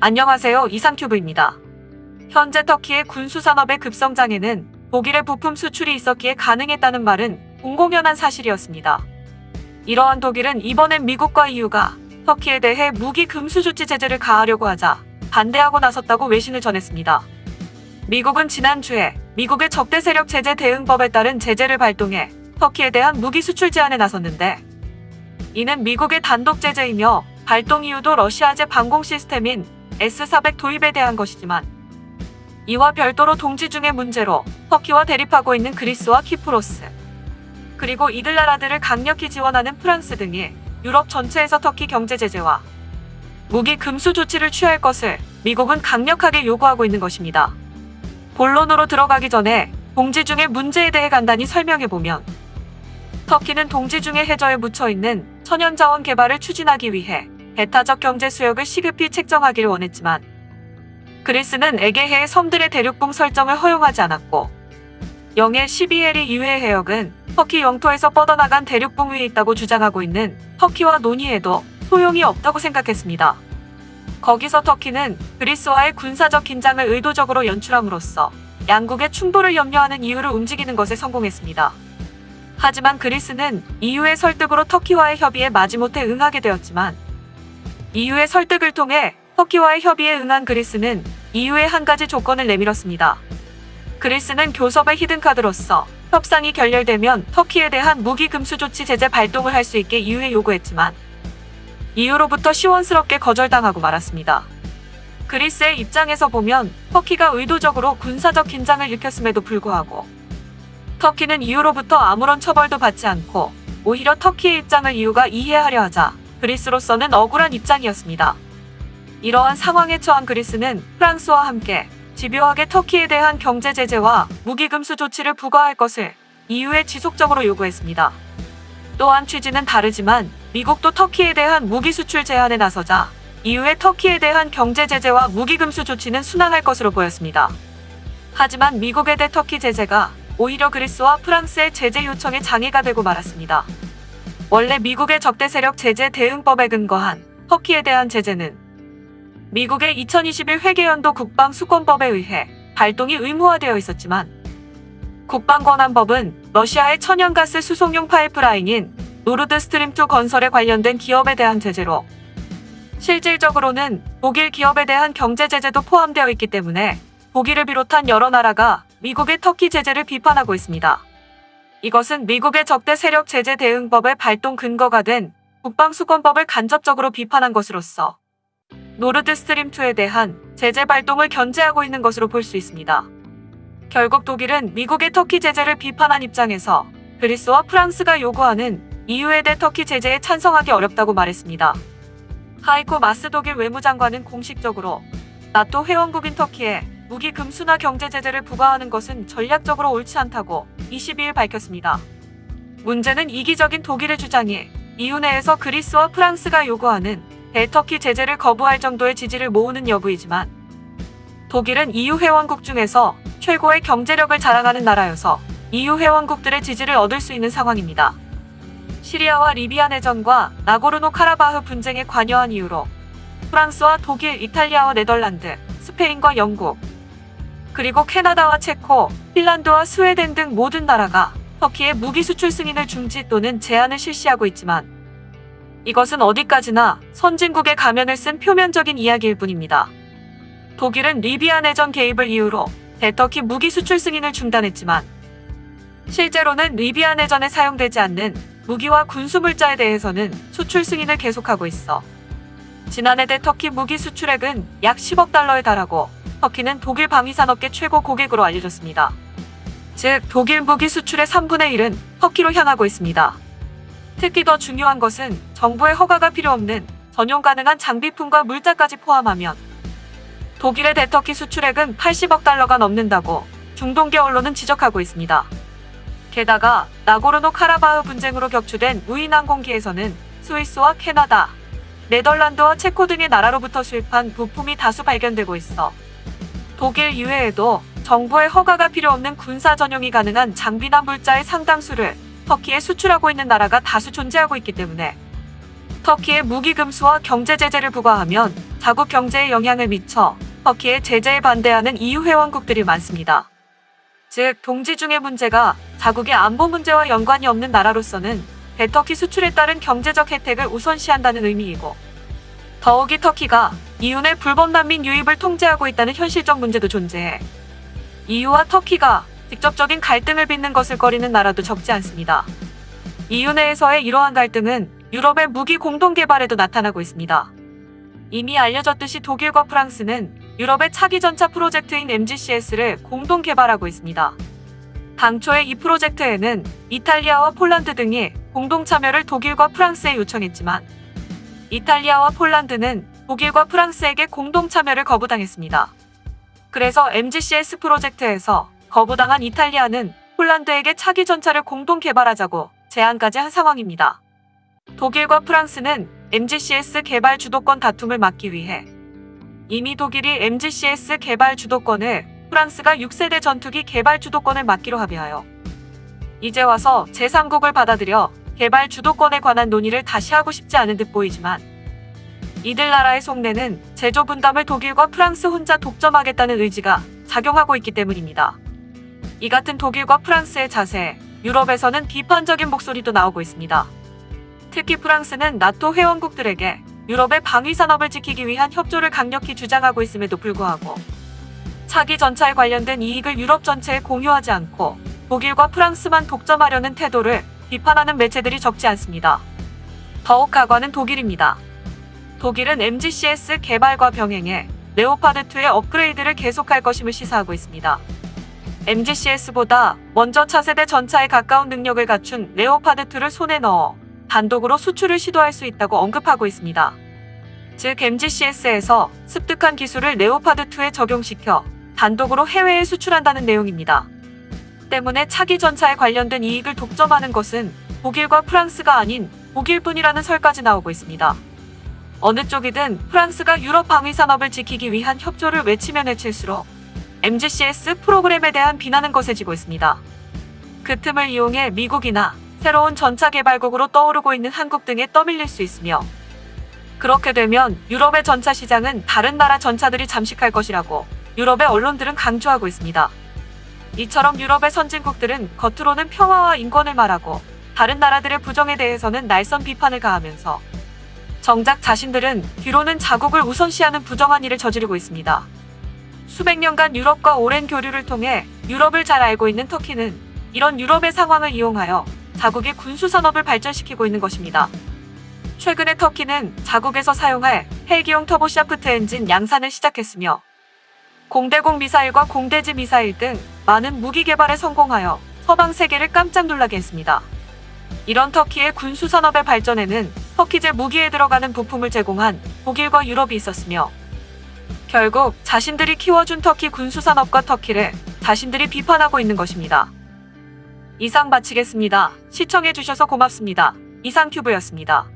안녕하세요. 이상큐브입니다. 현재 터키의 군수산업의 급성장에는 독일의 부품 수출이 있었기에 가능했다는 말은 공공연한 사실이었습니다. 이러한 독일은 이번엔 미국과 EU가 터키에 대해 무기 금수 조치 제재를 가하려고 하자 반대하고 나섰다고 외신을 전했습니다. 미국은 지난주에 미국의 적대 세력 제재 대응법에 따른 제재를 발동해 터키에 대한 무기 수출 제한에 나섰는데, 이는 미국의 단독 제재이며 발동 이유도 러시아제 방공 시스템인 S-400 도입에 대한 것이지만, 이와 별도로 동지 중의 문제로 터키와 대립하고 있는 그리스와 키프로스, 그리고 이들 나라들을 강력히 지원하는 프랑스 등이 유럽 전체에서 터키 경제 제재와 무기 금수 조치를 취할 것을 미국은 강력하게 요구하고 있는 것입니다. 본론으로 들어가기 전에 동지 중의 문제에 대해 간단히 설명해보면, 터키는 동지 중의 해저에 묻혀있는 천연자원 개발을 추진하기 위해 배타적 경제 수역을 시급히 책정하기를 원했지만, 그리스는 에게해의 섬들의 대륙붕 설정을 허용하지 않았고, 영해 12L이 이외의 해역은 터키 영토에서 뻗어나간 대륙붕 위에 있다고 주장하고 있는 터키와 논의해도 소용이 없다고 생각했습니다. 거기서 터키는 그리스와의 군사적 긴장을 의도적으로 연출함으로써 양국의 충돌을 염려하는 이유를 움직이는 것에 성공했습니다. 하지만 그리스는 EU의 설득으로 터키와의 협의에 마지못해 응하게 되었지만, EU의 설득을 통해 터키와의 협의에 응한 그리스는 EU의 한 가지 조건을 내밀었습니다. 그리스는 교섭의 히든카드로서 협상이 결렬되면 터키에 대한 무기 금수 조치 제재 발동을 할 수 있게 EU에 요구했지만, EU로부터 시원스럽게 거절당하고 말았습니다. 그리스의 입장에서 보면 터키가 의도적으로 군사적 긴장을 일으켰음에도 불구하고 터키는 EU로부터 아무런 처벌도 받지 않고 오히려 터키의 입장을 EU가 이해하려 하자 그리스로서는 억울한 입장이었습니다. 이러한 상황에 처한 그리스는 프랑스와 함께 집요하게 터키에 대한 경제 제재와 무기 금수 조치를 부과할 것을 EU에 지속적으로 요구했습니다. 또한 취지는 다르지만 미국도 터키에 대한 무기 수출 제한에 나서자 EU의 터키에 대한 경제 제재와 무기 금수 조치는 순항할 것으로 보였습니다. 하지만 미국의 대터키 제재가 오히려 그리스와 프랑스의 제재 요청에 장애가 되고 말았습니다. 원래 미국의 적대 세력 제재 대응법에 근거한 터키에 대한 제재는 미국의 2021 회계연도 국방수권법에 의해 발동이 의무화되어 있었지만, 국방권한법은 러시아의 천연가스 수송용 파이프라인인 노르드스트림2 건설에 관련된 기업에 대한 제재로, 실질적으로는 독일 기업에 대한 경제 제재도 포함되어 있기 때문에 독일을 비롯한 여러 나라가 미국의 터키 제재를 비판하고 있습니다. 이것은 미국의 적대 세력 제재 대응법의 발동 근거가 된 국방수권법을 간접적으로 비판한 것으로서 노르드스트림2에 대한 제재 발동을 견제하고 있는 것으로 볼 수 있습니다. 결국 독일은 미국의 터키 제재를 비판한 입장에서 그리스와 프랑스가 요구하는 EU에 대해 터키 제재에 찬성하기 어렵다고 말했습니다. 하이코 마스 독일 외무장관은 공식적으로 나토 회원국인 터키에 무기 금수나 경제 제재를 부과하는 것은 전략적으로 옳지 않다고 22일 밝혔습니다. 문제는 이기적인 독일의 주장이 EU 내에서 그리스와 프랑스가 요구하는 대터키 제재를 거부할 정도의 지지를 모으는 여부이지만, 독일은 EU 회원국 중에서 최고의 경제력을 자랑하는 나라여서 EU 회원국들의 지지를 얻을 수 있는 상황입니다. 시리아와 리비아 내전과 나고르노 카라바흐 분쟁에 관여한 이유로 프랑스와 독일, 이탈리아와 네덜란드, 스페인과 영국, 그리고 캐나다와 체코, 핀란드와 스웨덴 등 모든 나라가 터키에 무기 수출 승인을 중지 또는 제한을 실시하고 있지만, 이것은 어디까지나 선진국의 가면을 쓴 표면적인 이야기일 뿐입니다. 독일은 리비아 내전 개입을 이유로 대터키 무기 수출 승인을 중단했지만, 실제로는 리비아 내전에 사용되지 않는 무기와 군수물자에 대해서는 수출 승인을 계속하고 있어 지난해 대터키 무기 수출액은 약 10억 달러에 달하고 터키는 독일 방위산업계 최고 고객으로 알려졌습니다. 즉, 독일 무기 수출의 3분의 1은 터키로 향하고 있습니다. 특히 더 중요한 것은 정부의 허가가 필요 없는 전용 가능한 장비품과 물자까지 포함하면 독일의 대터키 수출액은 80억 달러가 넘는다고 중동계 언론은 지적하고 있습니다. 게다가 나고르노 카라바흐 분쟁으로 격추된 무인 항공기에서는 스위스와 캐나다, 네덜란드와 체코 등의 나라로부터 수입한 부품이 다수 발견되고 있어 독일 이외에도 정부의 허가가 필요 없는 군사 전용이 가능한 장비나 물자의 상당수를 터키에 수출하고 있는 나라가 다수 존재하고 있기 때문에 터키의 무기 금수와 경제 제재를 부과하면 자국 경제에 영향을 미쳐 터키의 제재에 반대하는 EU 회원국들이 많습니다. 즉, 동지 중의 문제가 자국의 안보 문제와 연관이 없는 나라로서는 대터키 수출에 따른 경제적 혜택을 우선시한다는 의미이고, 더욱이 터키가 EU 내 불법 난민 유입을 통제하고 있다는 현실적 문제도 존재해 EU와 터키가 직접적인 갈등을 빚는 것을 꺼리는 나라도 적지 않습니다. EU 내에서의 이러한 갈등은 유럽의 무기 공동 개발에도 나타나고 있습니다. 이미 알려졌듯이 독일과 프랑스는 유럽의 차기 전차 프로젝트인 MGCS를 공동 개발하고 있습니다. 당초에 이 프로젝트에는 이탈리아와 폴란드 등이 공동 참여를 독일과 프랑스에 요청했지만 이탈리아와 폴란드는 독일과 프랑스에게 공동 참여를 거부당했습니다. 그래서 MGCS 프로젝트에서 거부당한 이탈리아는 폴란드에게 차기 전차를 공동 개발하자고 제안까지 한 상황입니다. 독일과 프랑스는 MGCS 개발 주도권 다툼을 막기 위해 이미 독일이 MGCS 개발 주도권을, 프랑스가 6세대 전투기 개발 주도권을 맡기로 합의하여 이제 와서 제3국을 받아들여 개발 주도권에 관한 논의를 다시 하고 싶지 않은 듯 보이지만, 이들 나라의 속내는 제조 분담을 독일과 프랑스 혼자 독점하겠다는 의지가 작용하고 있기 때문입니다. 이 같은 독일과 프랑스의 자세에 유럽에서는 비판적인 목소리도 나오고 있습니다. 특히 프랑스는 나토 회원국들에게 유럽의 방위 산업을 지키기 위한 협조를 강력히 주장하고 있음에도 불구하고 차기 전차에 관련된 이익을 유럽 전체에 공유하지 않고 독일과 프랑스만 독점하려는 태도를 비판하는 매체들이 적지 않습니다. 더욱 가관은 독일입니다. 독일은 MGCS 개발과 병행해 레오파드2의 업그레이드를 계속할 것임을 시사하고 있습니다. MGCS보다 먼저 차세대 전차에 가까운 능력을 갖춘 레오파드2를 손에 넣어 단독으로 수출을 시도할 수 있다고 언급하고 있습니다. 즉, MGCS에서 습득한 기술을 레오파드2에 적용시켜 단독으로 해외에 수출한다는 내용입니다. 때문에 차기 전차에 관련된 이익을 독점하는 것은 독일과 프랑스가 아닌 독일뿐이라는 설까지 나오고 있습니다. 어느 쪽이든 프랑스가 유럽 방위 산업을 지키기 위한 협조를 외치면 외칠수록 MGCS 프로그램에 대한 비난은 거세지고 있습니다. 그 틈을 이용해 미국이나 새로운 전차 개발국으로 떠오르고 있는 한국 등에 떠밀릴 수 있으며, 그렇게 되면 유럽의 전차 시장은 다른 나라 전차들이 잠식할 것이라고 유럽의 언론들은 강조하고 있습니다. 이처럼 유럽의 선진국들은 겉으로는 평화와 인권을 말하고 다른 나라들의 부정에 대해서는 날선 비판을 가하면서 정작 자신들은 뒤로는 자국을 우선시하는 부정한 일을 저지르고 있습니다. 수백 년간 유럽과 오랜 교류를 통해 유럽을 잘 알고 있는 터키는 이런 유럽의 상황을 이용하여 자국의 군수산업을 발전시키고 있는 것입니다. 최근에 터키는 자국에서 사용할 헬기용 터보샤프트 엔진 양산을 시작했으며 공대공 미사일과 공대지 미사일 등 많은 무기 개발에 성공하여 서방 세계를 깜짝 놀라게 했습니다. 이런 터키의 군수산업의 발전에는 터키제 무기에 들어가는 부품을 제공한 독일과 유럽이 있었으며, 결국 자신들이 키워준 터키 군수산업과 터키를 자신들이 비판하고 있는 것입니다. 이상 마치겠습니다. 시청해주셔서 고맙습니다. 이상튜브였습니다.